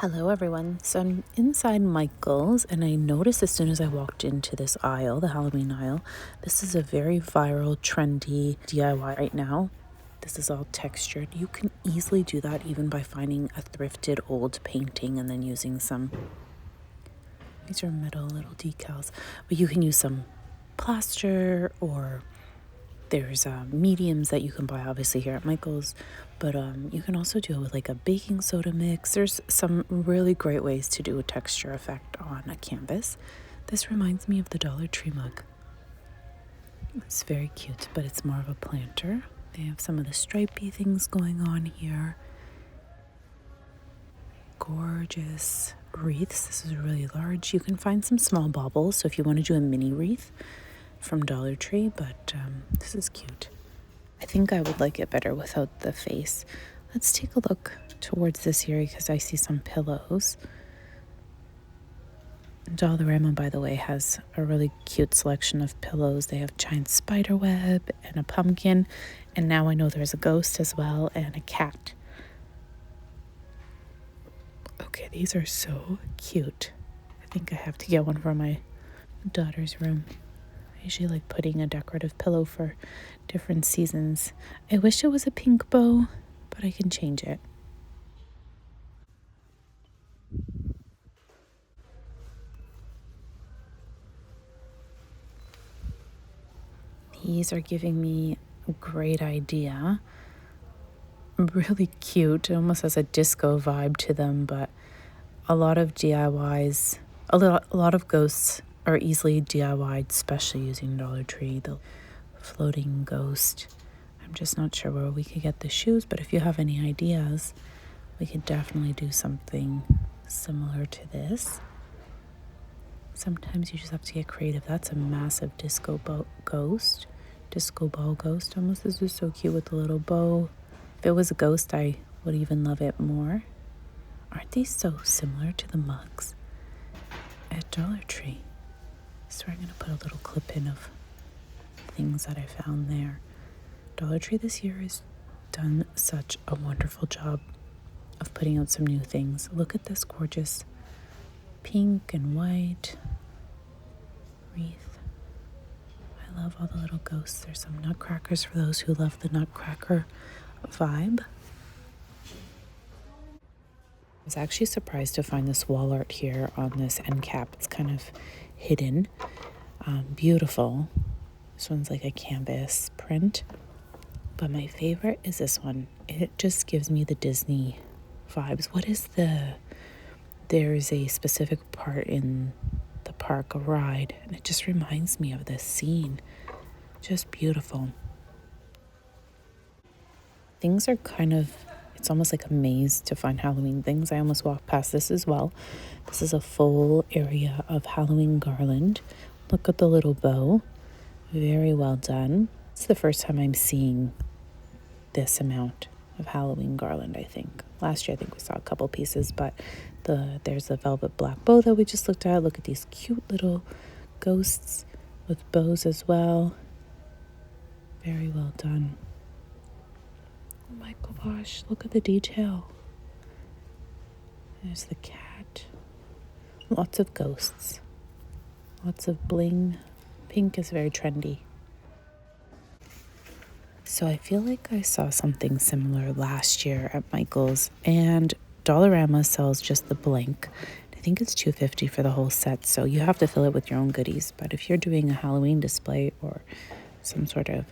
Hello everyone. So I'm inside Michael's and I noticed as soon as I walked into this aisle, the Halloween aisle, this is a very viral, trendy DIY right now. This is all textured. You can easily do that even by finding a thrifted old painting and then using some, these are metal little decals, but you can use some plaster or there's mediums that you can buy obviously here at Michael's, but you can also do it with like a baking soda mix. There's some really great ways to do a texture effect on a canvas. This reminds me of the Dollar Tree mug. It's very cute, but it's more of a planter. They have some of the stripey things going on here. Gorgeous wreaths. This is really large. You can find some small baubles, so if you want to do a mini wreath from Dollar Tree, but this is cute. I think I would like it better without the face. Let's take a look towards this area because I see some pillows. Dollarama, by the way, has a really cute selection of pillows. They have giant spider web and a pumpkin, and now I know there's a ghost as well and a cat. Okay, these are so cute. I think I have to get one for my daughter's room. I usually like putting a decorative pillow for different seasons. I wish it was a pink bow, but I can change it. These are giving me a great idea. Really cute. It almost has a disco vibe to them, but a lot of DIYs, a lot of ghosts are easily DIY'd, especially using Dollar Tree, the floating ghost. I'm just not sure where we could get the shoes, but if you have any ideas, we could definitely do something similar to this. Sometimes you just have to get creative. That's a massive disco ball ghost almost. This is so cute with the little bow. If it was a ghost, I would even love it more. Aren't these so similar to the mugs at Dollar Tree? So I'm going to put a little clip in of things that I found there. Dollar Tree this year has done such a wonderful job of putting out some new things. Look at this gorgeous pink and white wreath. I love all the little ghosts. There's some nutcrackers for those who love the nutcracker vibe. I was actually surprised to find this wall art here on this end cap. It's kind of hidden. Beautiful. This one's like a canvas print. But my favorite is this one. It just gives me the Disney vibes. There's a specific part in the park, a ride, and it just reminds me of this scene. Just beautiful. Things are it's almost like a maze to find Halloween things. I almost walked past this as well. This is a full area of Halloween garland. Look at the little bow. Very well done. It's the first time I'm seeing this amount of Halloween garland, I think. Last year, I think we saw a couple pieces, but there's a velvet black bow that we just looked at. Look at these cute little ghosts with bows as well. Very well done. Oh my gosh, look at the detail. There's the cat. Lots of ghosts. Lots of bling. Pink is very trendy. So I feel like I saw something similar last year at Michael's, and Dollarama sells just the blank. I think it's $2.50 for the whole set, so you have to fill it with your own goodies. But if you're doing a Halloween display or some sort of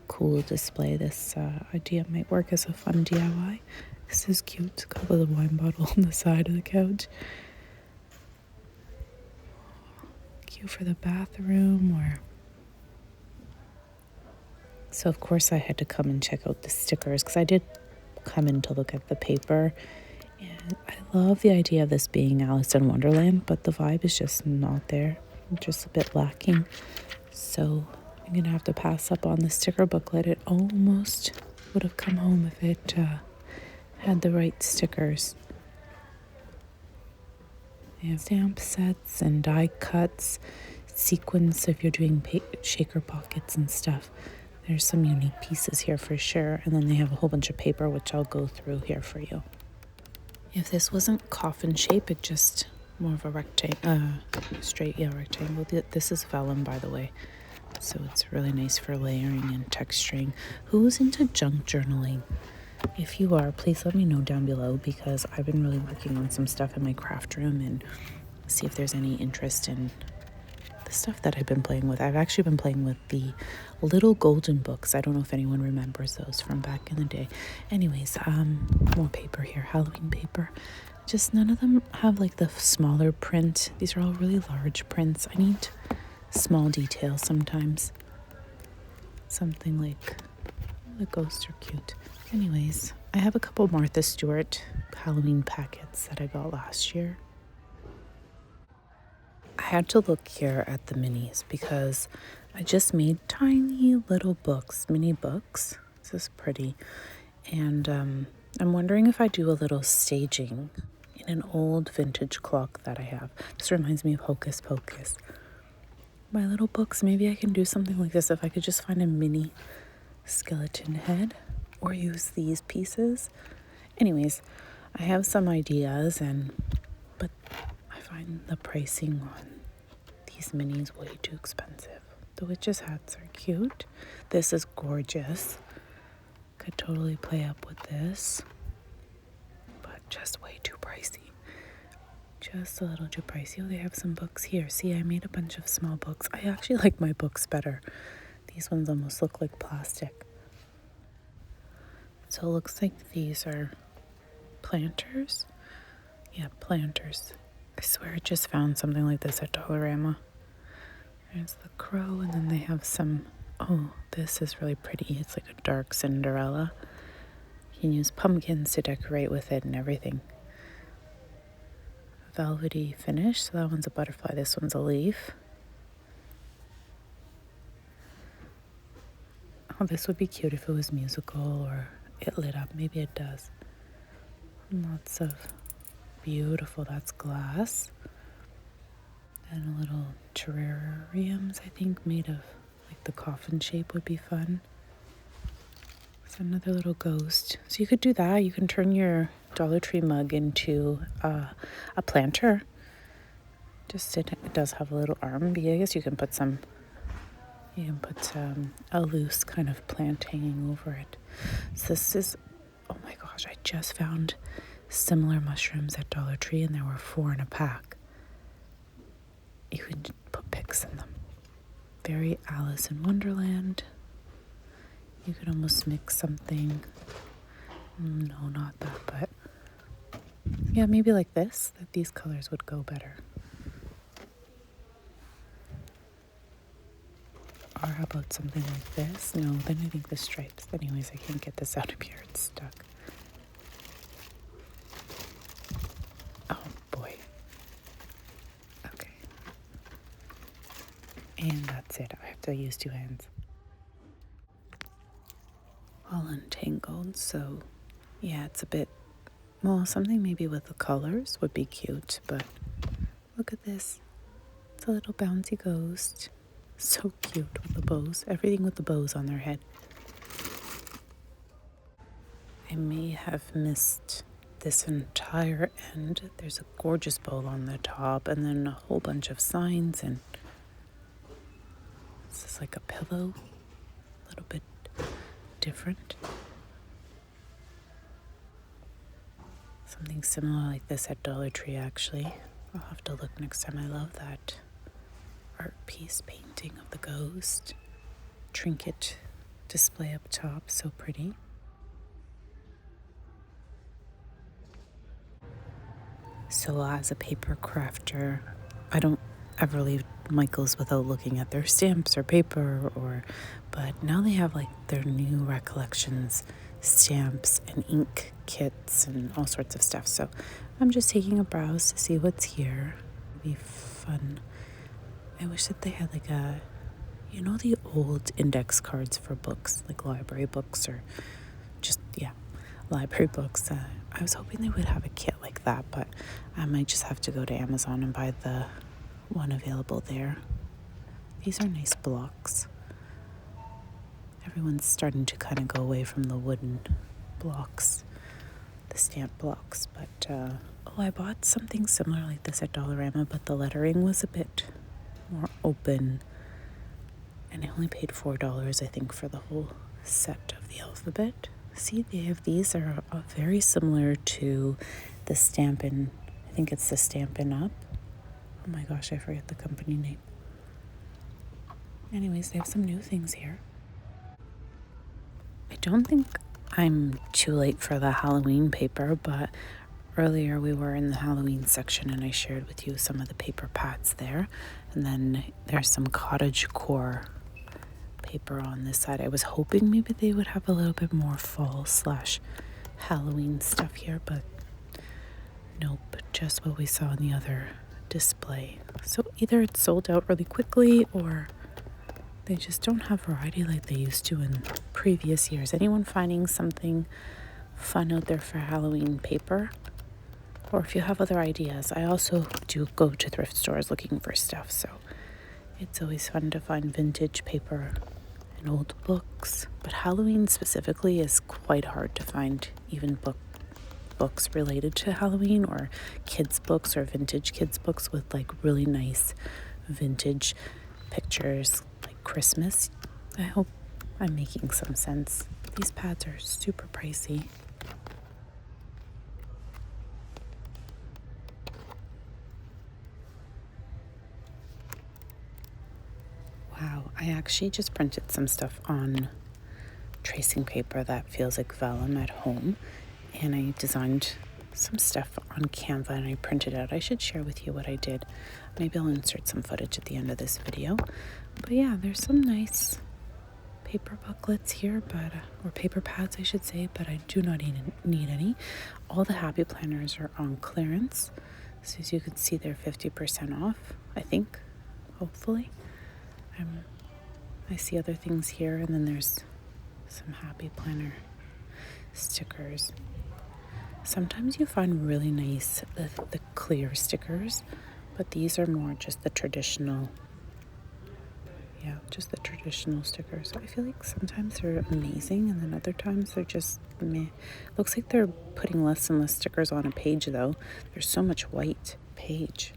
cool display, this idea might work as a fun DIY. This is cute. It's got a little wine bottle on the side of the couch. Cute for the bathroom. So of course I had to come and check out the stickers because I did come in to look at the paper. And I love the idea of this being Alice in Wonderland, but the vibe is just not there. Just a bit lacking. So I'm going to have to pass up on the sticker booklet. It almost would have come home if it had the right stickers. They have stamp sets and die cuts, sequins if you're doing shaker pockets and stuff. There's some unique pieces here for sure. And then they have a whole bunch of paper, which I'll go through here for you. If this wasn't coffin shape, it just more of a rectangle, rectangle. This is vellum, by the way, so it's really nice for layering and texturing. Who's into junk journaling? If you are, please let me know down below, because I've been really working on some stuff in my craft room and see if there's any interest in the stuff that I've been playing with. I've actually been playing with the little golden books. I don't know if anyone remembers those from back in the day. Anyways, more paper here, Halloween paper. Just none of them have like the smaller print. These are all really large prints. I need small details sometimes. Something like the ghosts are cute. Anyways, I have a couple Martha Stewart Halloween packets that I got last year. I had to look here at the minis because I just made tiny little books, mini books. This is pretty. And I'm wondering if I do a little staging in an old vintage clock that I have. This reminds me of Hocus Pocus. My little books, maybe I can do something like this if I could just find a mini skeleton head or use these pieces. Anyways, I have some ideas, but I find the pricing on these minis way too expensive. The witches' hats are cute. This is gorgeous. Could totally play up with this, but just way too pricey. Just a little too pricey. Oh, they have some books here. See, I made a bunch of small books. I actually like my books better. These ones almost look like plastic. So it looks like these are planters. Yeah, planters. I swear I just found something like this at Dollarama. There's the crow, and then they have some... Oh, this is really pretty. It's like a dark Cinderella. You can use pumpkins to decorate with it and everything. Velvety finish. So that one's a butterfly. This one's a leaf. Oh, this would be cute if it was musical or it lit up. Maybe it does. Lots of beautiful. That's glass. And a little terrariums, I think, made of like the coffin shape would be fun. It's another little ghost. So you could do that. You can turn your Dollar Tree mug into a planter. It does have a little arm. But I guess you can put a loose kind of plant hanging over it. So this is, oh my gosh, I just found similar mushrooms at Dollar Tree, and there were 4 in a pack. You could put pics in them. Very Alice in Wonderland. You could almost mix something. No, not that, but yeah, maybe like this, that these colors would go better. Or how about something like this? No, then I think the stripes. Anyways, I can't get this out of here. It's stuck. Oh, boy. Okay. And that's it. I have to use 2 hands. All untangled, so yeah, it's a bit... Well, something maybe with the colors would be cute, but look at this. It's a little bouncy ghost. So cute with the bows. Everything with the bows on their head. I may have missed this entire end. There's a gorgeous bow on the top, and then a whole bunch of signs, and this is like a pillow. A little bit different. Something similar like this at Dollar Tree, actually. I'll have to look next time. I love that art piece painting of the ghost. Trinket display up top, so pretty. So as a paper crafter, I don't ever leave Michael's without looking at their stamps or paper, but now they have like their new Recollections stamps and ink kits and all sorts of stuff. So I'm just taking a browse to see what's here. It'll be fun. I wish that they had like the old index cards for books, like library books or library books. I was hoping they would have a kit like that, but I might just have to go to Amazon and buy the one available there. These are nice blocks. Everyone's starting to kind of go away from the wooden blocks. the stamp blocks. But I bought something similar like this at Dollarama, but the lettering was a bit more open, and I only paid $4, I think, for the whole set of the alphabet. See, they have these are very similar to the Stampin'. I think it's the Stampin' Up. Oh my gosh, I forget the company name. Anyways, they have some new things here. I don't think I'm too late for the Halloween paper, but earlier we were in the Halloween section and I shared with you some of the paper pads there. And then there's some cottage-core paper on this side. I was hoping maybe they would have a little bit more fall/Halloween stuff here, but nope, just what we saw in the other display. So either it's sold out really quickly or they just don't have variety like they used to in previous years. Anyone finding something fun out there for Halloween paper? Or if you have other ideas, I also do go to thrift stores looking for stuff, so it's always fun to find vintage paper and old books. But Halloween specifically is quite hard to find, even books related to Halloween, or kids books or vintage kids books with like really nice vintage pictures like Christmas. I hope I'm making some sense. These pads are super pricey. Wow, I actually just printed some stuff on tracing paper that feels like vellum at home, and I designed some stuff on Canva and I printed out. I should share with you what I did. Maybe I'll insert some footage at the end of this video. But yeah, there's some nice paper booklets here, but or paper pads I should say, but I do not need any. All the happy planners are on clearance, so as you can see they're 50% off, I think, hopefully. I see other things here, and then there's some happy planner stickers. Sometimes you find really nice the clear stickers, but these are more just the traditional. Yeah, just the traditional stickers. I feel like sometimes they're amazing, and then other times they're just meh. Looks like they're putting less and less stickers on a page, though. There's so much white page.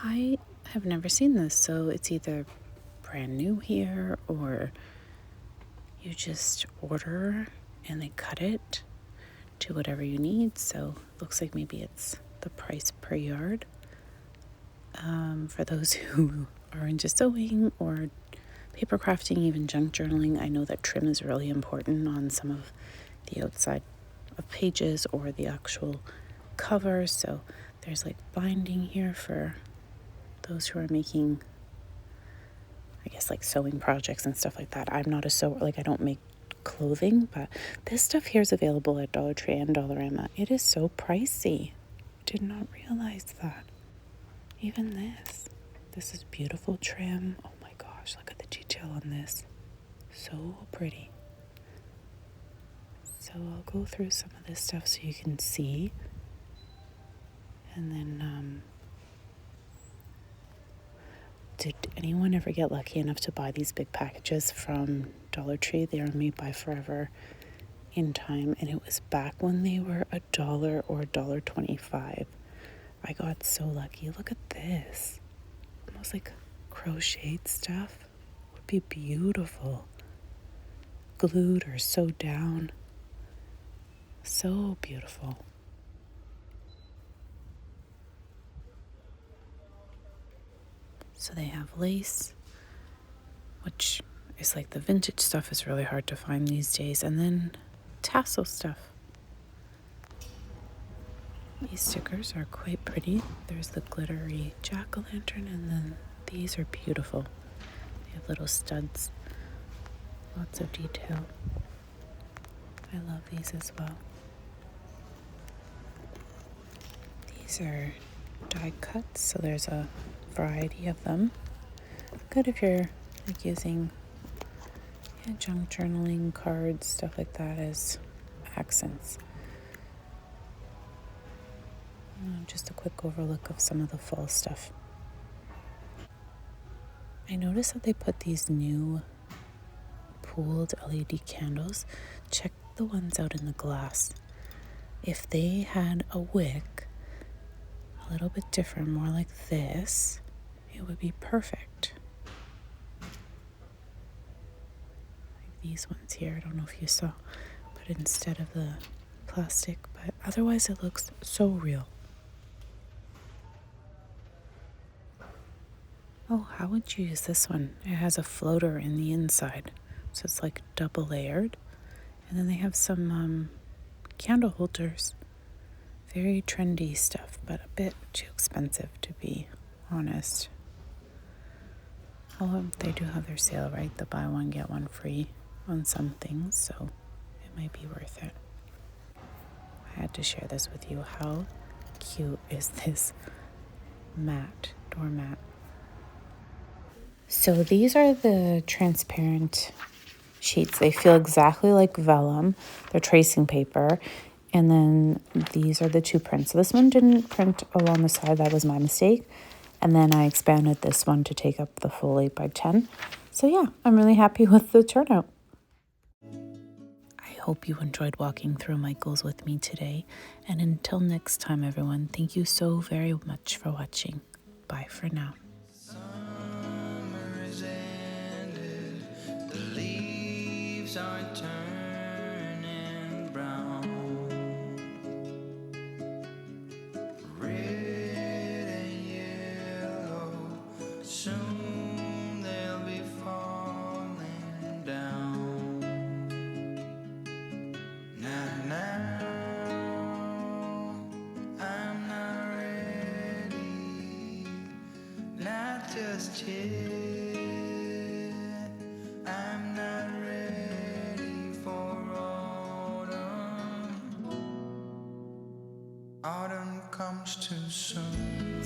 I have never seen this, so it's either brand new here or you just order and they cut it to whatever you need. So it looks like maybe it's the price per yard. For those who are into sewing or paper crafting, even junk journaling, I know that trim is really important on some of the outside of pages or the actual cover. So there's like binding here for those who are making, I guess, like sewing projects and stuff like that. I'm not a sewer, like I don't make clothing, but this stuff here is available at Dollar Tree and Dollarama. It is so pricey. I did not realize that. Even this is beautiful trim. Oh my gosh, look at the detail on this. So pretty. So I'll go through some of this stuff so you can see. And then, did anyone ever get lucky enough to buy these big packages from Dollar Tree? They are made by Forever in Time, and it was back when they were $1 or $1.25. I got so lucky. Look at this. Almost like crocheted stuff. Would be beautiful. Glued or sewed down. So beautiful. So they have lace, which is like the vintage stuff is really hard to find these days, and then tassel stuff. These stickers are quite pretty. There's the glittery jack-o'-lantern, and then these are beautiful. They have little studs, lots of detail. I love these as well. These are die cuts, so there's a variety of them. Good if you're like using junk journaling, cards, stuff like that as accents. Just a quick overlook of some of the fall stuff. I noticed that they put these new pooled LED candles. Check the ones out in the glass. If they had a wick, a little bit different, more like this, it would be perfect. Like these ones here, I don't know if you saw, but instead of the plastic, but otherwise it looks so real. Oh, how would you use this one? It has a floater in the inside, so it's like double layered. And then they have some candle holders. Very trendy stuff, but a bit too expensive to be honest. Oh, they do have their sale, right? The buy one, get one free on some things, so it might be worth it. I had to share this with you. How cute is this doormat? So these are the transparent sheets. They feel exactly like vellum. They're tracing paper. And then these are the two prints. So this one didn't print along the side. That was my mistake. And then I expanded this one to take up the full 8x10. So yeah, I'm really happy with the turnout. I hope you enjoyed walking through Michael's with me today. And until next time, everyone, thank you so very much for watching. Bye for now. Are turning brown, red and yellow, soon they'll be falling down. Now, I'm not ready, not just yet. Autumn comes too soon.